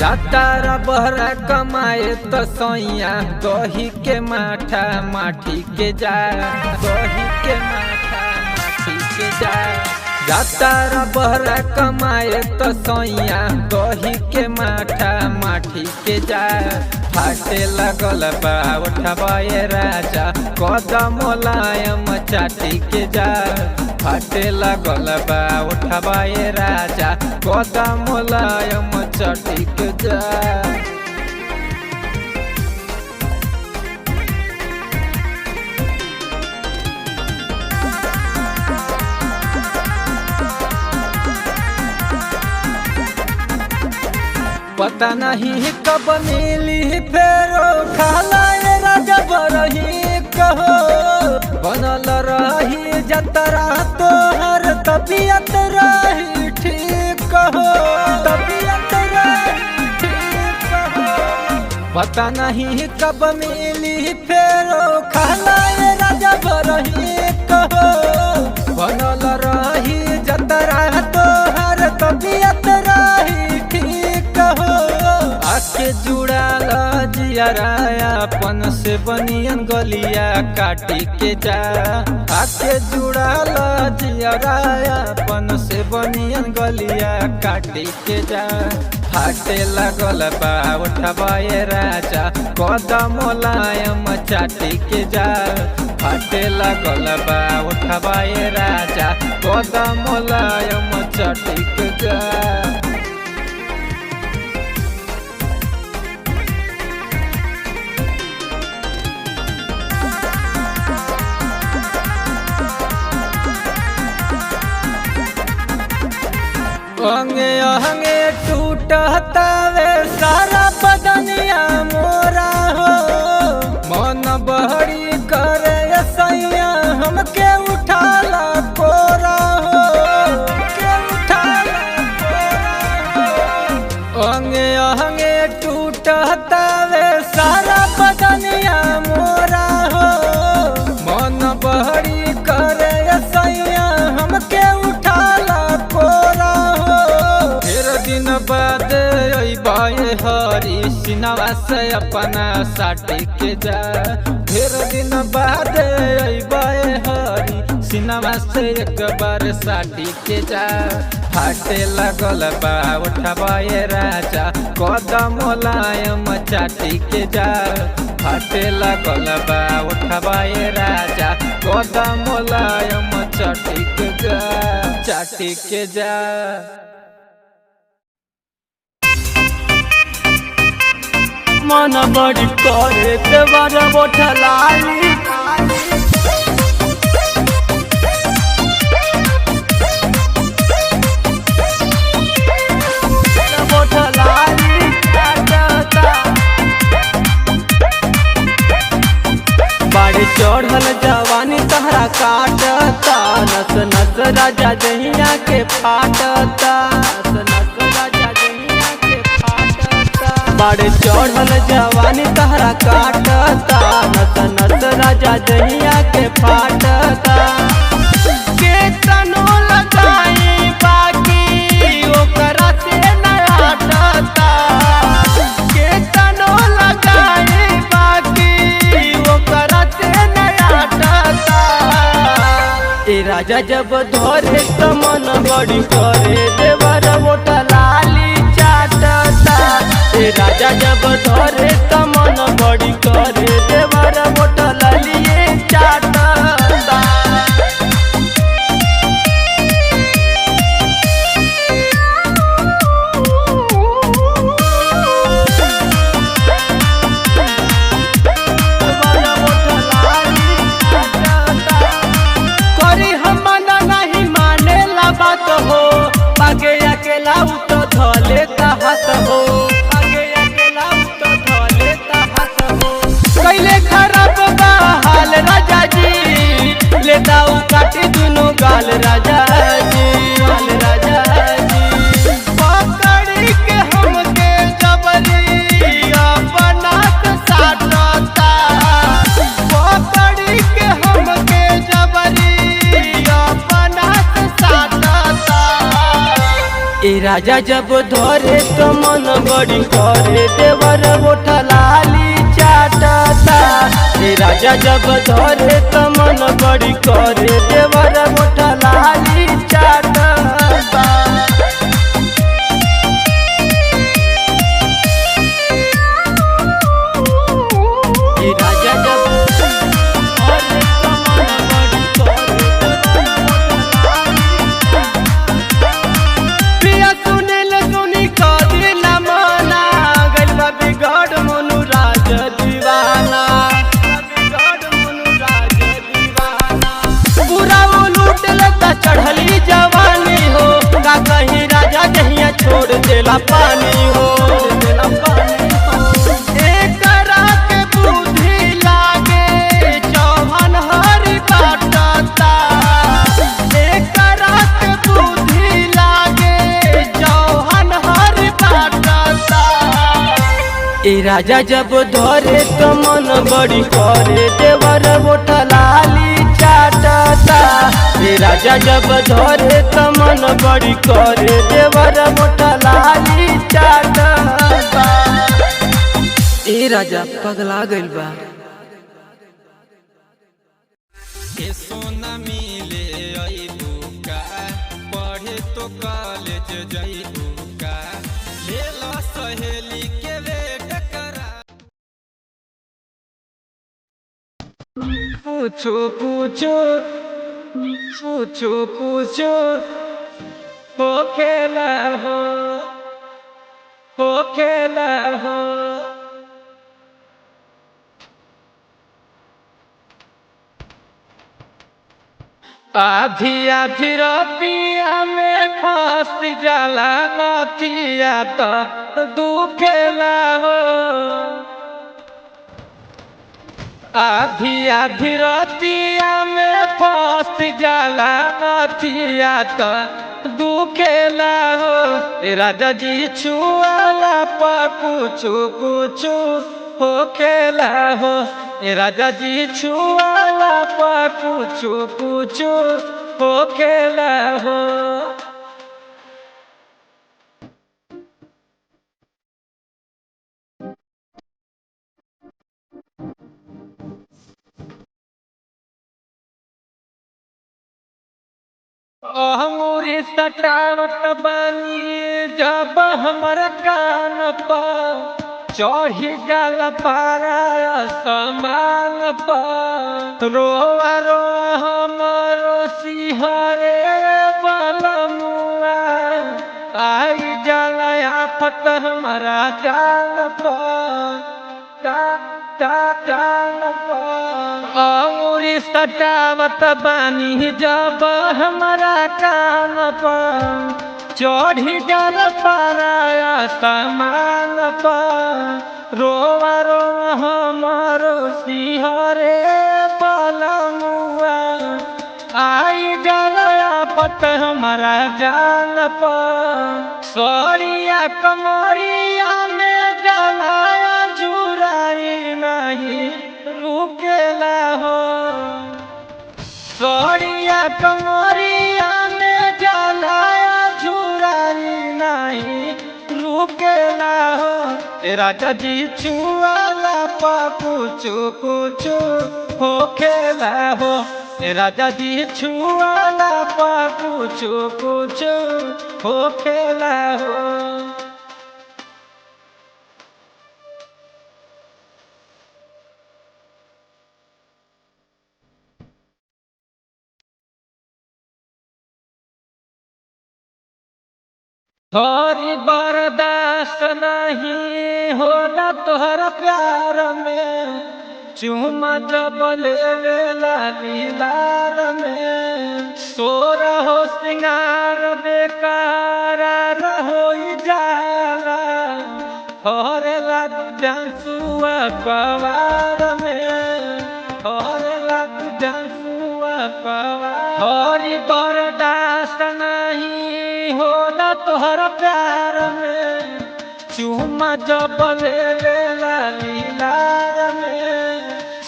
जातारा बहरा कमाए तो सैया दही के माठा माठी के जा, दही के माठा माठी के जा। जातारा बहरा कमाए तो सैया दही के माठा माठी के जा। फाटे लगल बा उठबाए राजा कदम मुलायम चाटी के जा। फाटे लगल बा उठबाए राजा कदम मुलायम चाटी के जा। पता नहीं कब मिली फेरो खालाए राजा बरही कहो। बनल रही जतरा तोहर तबीयत रही ठीक कहो, तबीयत रही ठीक कहो। पता नहीं कब मिली फेरो खालाए राजा बरही कहो। बनल रही जतरा तोहर तबीयत रही ठीक कहो। आके जुड़ाल जियराया अपन से बनियन गलिया काटी के जा। आके जुड़ाल जियराया अपन से बनियन गलिया काटी के जा। फाटे लगल बा उठबाए राजा कदम मुलायम चाटी के जा। फाटे लगल बा उठबाए राजा कदम मुलायम चाटी के जा। अंगे अंगे टूटता वे सारा बदनिया मोरा हो। मन बहरी करे सैया हमके उठाला कोरा हो, के उठाला कोरा हो। अंगे अंगे टूटता वे सारा बदनिया मोरा हो। मन बहरी करे सैया हमके उठाला कोरा हो। दिन बाद अइबाए हरी सिनवा से अपना साटी के जा। फिर दिन बाद अइबाए हरी सिनवा से एक बार साटी के जा। फाटे लगल बा उठबाए राजा कदम मुलायम चाटी के जा। फाटे लगल बा उठबाए राजा कदम मुलायम चाटी के जा, चाटी के जा। मन बड़ी करे देवर बोठलाली। बोठलाली बाड़ी चढ़ल जवानी तहरा काटता। नस नस राजा दहिया के फाटता। नस नस राजा दहिया के फाटता। बाड़ी चढ़ल जवानी तहरा काटता। नस नस राजा दहिया के फाटता। के तनो लगाई बाकी ओकरा से न हटता। के तनो लगाई बाकी ओकरा से न हटता। ए राजा जब धरे त मन बड़ी करे देवर बोठलाली चाटता। ए राजा जब धरे त मन बड़ी करे देवर बोठलाली चाटता। करी हम नहीं मानेला बात हो। आगे अकेला तो धले हाथ हो। आगे अकेला तो धले हाथ हो। कैले खराब बा हाल राजा जी। लेता काटी दुनो गाल राजा जी, गाल राजा जी। पकड़ी के हमके जबरी अपना साटता। पकड़ी के हमके जबरी अपना साटता। ए राजा जब धरे तो मन बड़ी करे देवर गोठा लाली चाटता। ए राजा जब धरे तो मन बड़ी करे देवर गोठा लाली चाटता। ए राजा जब धरे तो मन बड़ी करे पिया सुनिल सुनी का दिल माना गइल बा बिगड़ मनु राज दीवाना। पूरा वो लूट लेता चढ़ली जवानी हो का कहीं राजा जहिया छोड़ देला पानी हो। एकरा के बुद्धि लागे चौहान हरि काटता। एकरा के बुद्धि लागे चौहान हरि काटता। ए राजा जब धरे तो मन बड़ी करे देवर गोठा लाली चाटता। ए राजा जब धरे तो मन बड़ी करे देवर गोठा लाली चाटता। ए राजा पगला गइल बा। सोना मिले अइबू का पढ़े तो कॉलेज जइबू का ले लो सहेली के वेट करा। पूछो पूछो पूछो पूछो हो खेला हो खेला हो। आधी आधी रतिया में फंस जाला नथिया तो दुखेला हो। आधी आधी रतिया में फंस जाला नथिया तो दुखेला हो। ए राजा जी छुआला पा कुछु कुछु हो खेला हो। ए राजा जी छुआला पा कुछु कुछु हो खेला हो। अंगूरी सटावत बानी जब हमर कान पर चढ़ी गल पारा समान पर रोआ रोआ हमरो सिहरे बलमुआ आई जल आफत हमारा जाल पर अंगूरी सटावत बानी जब हमारा कान पर चढ़ी गल पारा समान पर रोआ रोआ हमारो सिहरे बलमुआ आई गल आफत हमारा जान पर। सरिया कमरिया में जलाया जुराई नहीं रुकेला हो। सरिया कमरिया में जलाया जुराई नहीं रुकेला हो। ए राजा जी छुआला पा कुछु कुछु हो खेला हो। ए राजा जी छुआला पा कुछु कुछु हो खेला हो। थोड़ी बर्दाश्त नहीं होला तोहरा प्यार में चुमा जब लेवेला लीलार में। सोरा हो सिंगार बेकार रहो जाला हरेला जंसुआ पवार में। हरेला जंसुआ पवार हरी बर्दाश्त नहीं होला तोहरा प्यार में चुमा जब लेवेला लीलार में।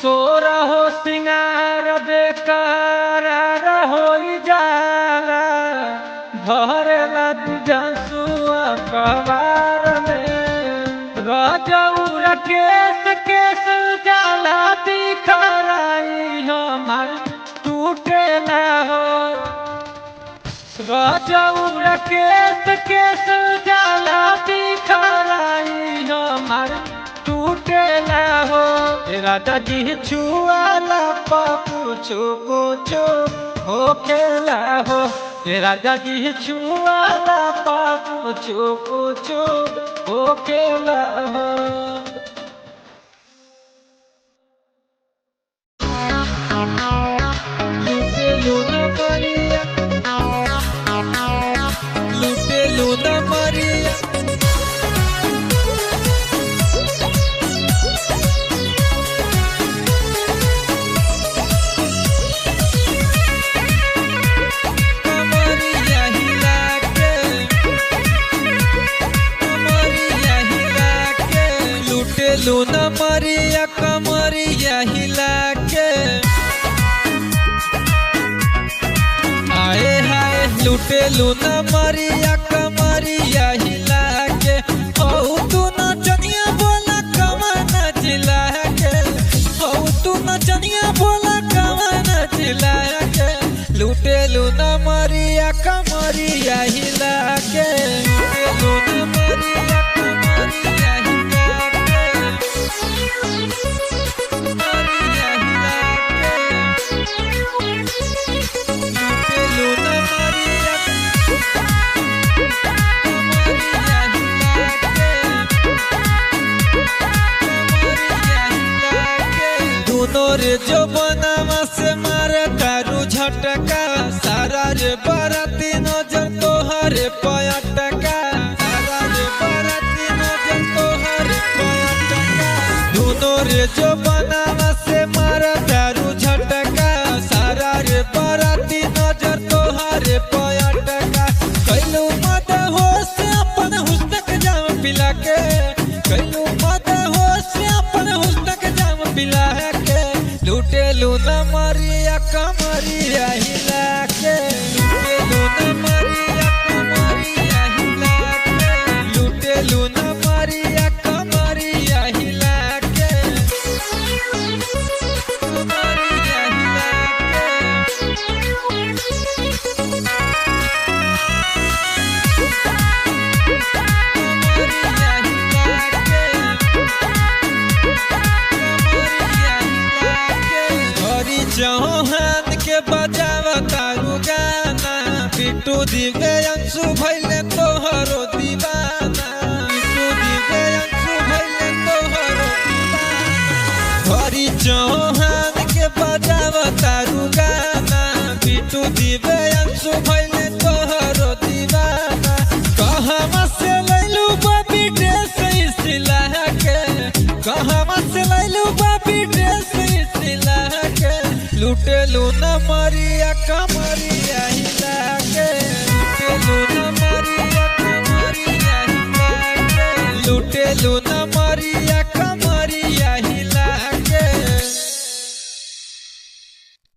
सोरा हो सिंगार बेकार हो जाला भरेला जंसुआ कबार में गजौर केस केस जाला दिखराई हमार टूटे ना हो गजौर केस केस जाला दिखराई हमार टूटे ना हो राजा जी छुआला पूछू पूछू हो खेला हो राजा जी छुआला पूछू पूछू हो खेला हो लुटे लूना मरिया लूना मरिया कमरिया हिला के आए हाय लूटे लूना मरिया कमरिया हिला के ओ तू नचनिया बोला कमना चिल्ला के ओ तू नचनिया बोला कमना चिल्ला के लूटे लूना मरिया कमरिया हिला के लूटे लूना मरिया कमरिया हिला रे जो बनावा से मारे तारू झटका सारा रे बराती नजर तोहरे पयटका सारा रे बराती नजर तोहरे पयटका दोनों रे जो बनावा से मारे तारू झटका सारा रे बराती नजर तोहरे पयटका कैलू मत हो से अपन हुस्न के जाम पिला के कैलू मत हो से अपन हुस्न के जाम पिला के लूटे लूना मरिया कमरिया हिला के लूटे लूना मरिया कमरिया हिला के लूटे लूना मरिया कमरिया हिला के कमरिया हिला चौहान के बजावा तारू गाना बिट्टू दिव्यांशु भैले तोहरो दीवाना बिट्टू दिव्यांशु भैले तोहरो दीवाना हरी चौहान के बजावा तारू गाना बिट्टू दिव्यांशु भैले तोहरो दीवाना कहवा से लैलू बाबी ड्रेस सिला के कहवा से लैलू बाबी ड्रेस सिला के लूटे लूना मरिया कमरिया हिला के लूटे लूना